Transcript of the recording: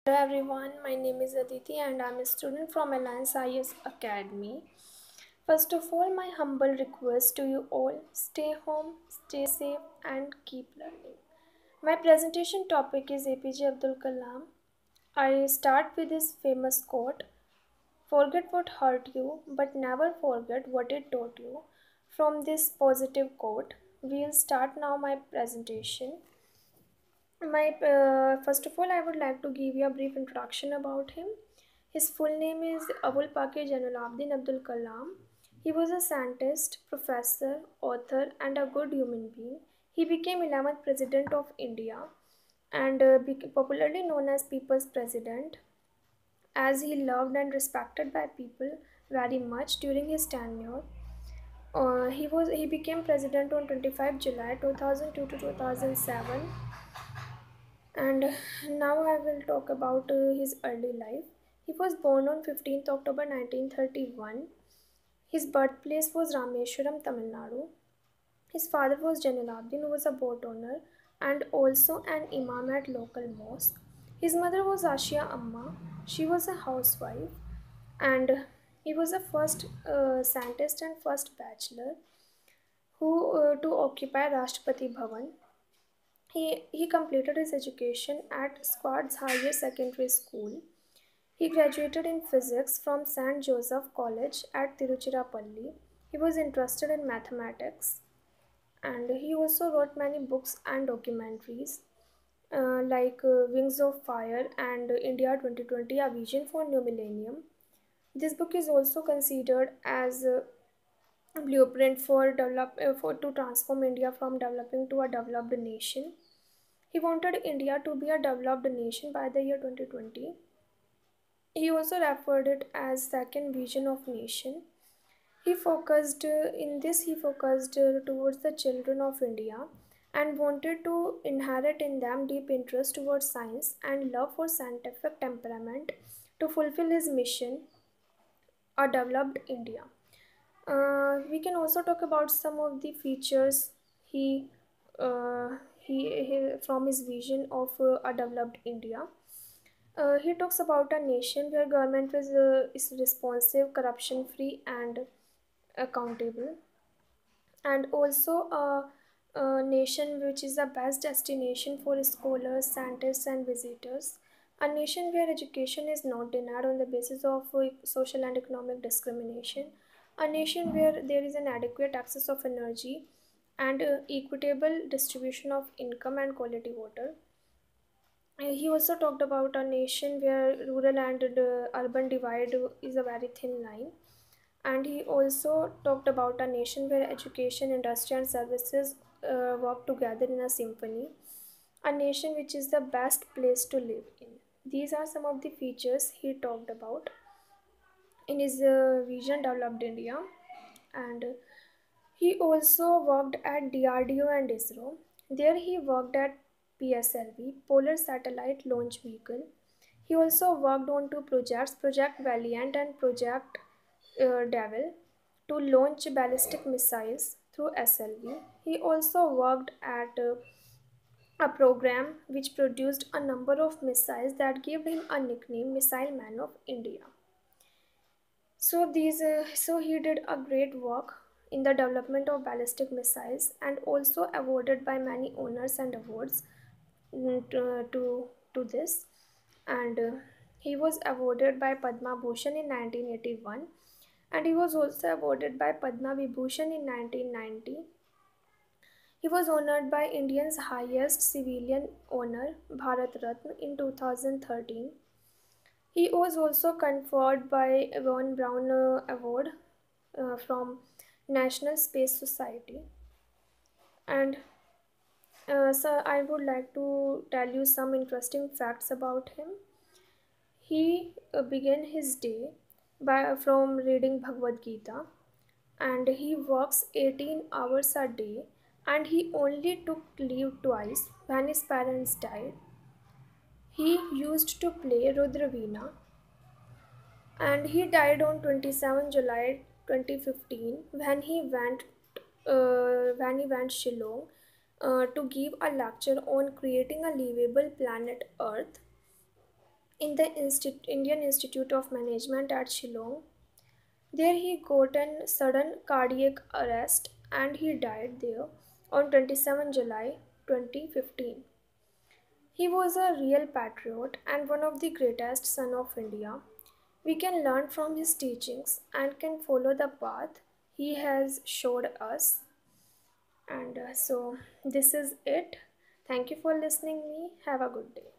Hello everyone, my name is Aditi and I'm a student from Alliance IS Academy. First of all, my humble request to you all stay home, stay safe, and keep learning. My presentation topic is APJ Abdul Kalam. I start with his famous quote: Forget what hurt you, but never forget what it taught you. From this positive quote, we'll start now my presentation. First of all, I would like to give you a brief introduction about him. His full name is Abul Pakir Jainulabdin Abdul Kalam. He was a scientist, professor, author, and a good human being. He became 11th President of India and popularly known as People's President, as he loved and respected by people very much during his tenure. He became president on 25 July 2002 to 2007. And now I will talk about his early life. He was born on 15th October 1931. His birthplace was Rameshwaram, Tamil Nadu. His father was Jainalabdin, who was a boat owner and also an imam at local mosque. His mother was Ashia Amma. She was a housewife, and he was the first scientist and first bachelor who to occupy Rashtrapati Bhavan. He completed his education at Squads Higher Secondary School. He graduated in physics from St. Joseph College at Tiruchirappalli. He was interested in mathematics and he also wrote many books and documentaries Wings of Fire and India 2020 A Vision for New Millennium. This book is also considered as a blueprint for to transform India from developing to a developed nation. He wanted India to be a developed nation by the year 2020. He also referred it as second vision of nation. He focused towards the children of India and wanted to inherit in them deep interest towards science and love for scientific temperament to fulfill his mission, a developed India. We can also talk about some of the features he, he from his vision of a developed India. He talks about a nation where government is responsive, corruption free, and accountable, and also a nation which is the best destination for scholars, scientists, and visitors. A nation where education is not denied on the basis of social and economic discrimination. A nation where there is an adequate access of energy and equitable distribution of income and quality water. He also talked about a nation where rural and urban divide is a very thin line. And he also talked about a nation where education, industry, and services work together in a symphony. A nation which is the best place to live in. These are some of the features he talked about in his vision developed India. And he also worked at DRDO and ISRO. There he worked at PSLV, Polar Satellite Launch Vehicle. He also worked on two projects, Project Valiant and Project Devil, to launch ballistic missiles through SLV. He also worked at a program which produced a number of missiles that gave him a nickname Missile Man of India. So he did a great work in the development of ballistic missiles and also awarded by many honors and awards to this. And he was awarded by Padma Bhushan in 1981 and he was also awarded by Padma Vibhushan in 1990. He was honored by India's highest civilian honor, Bharat Ratna, in 2013. He was also conferred by Von Braun Award from National Space Society. And so I would like to tell you some interesting facts about him. He began his day from reading Bhagavad Gita, and he works 18 hours a day, and he only took leave twice when his parents died. He used to play Rudraveena, and he died on 27 July 2015 when he went Shillong to give a lecture on creating a livable planet Earth. in the Indian Institute of Management at Shillong. There he got a sudden cardiac arrest and he died there on 27 July 2015. He was a real patriot and one of the greatest sons of India. We can learn from his teachings and can follow the path he has showed us. And so this is it. Thank you for listening me. Have a good day.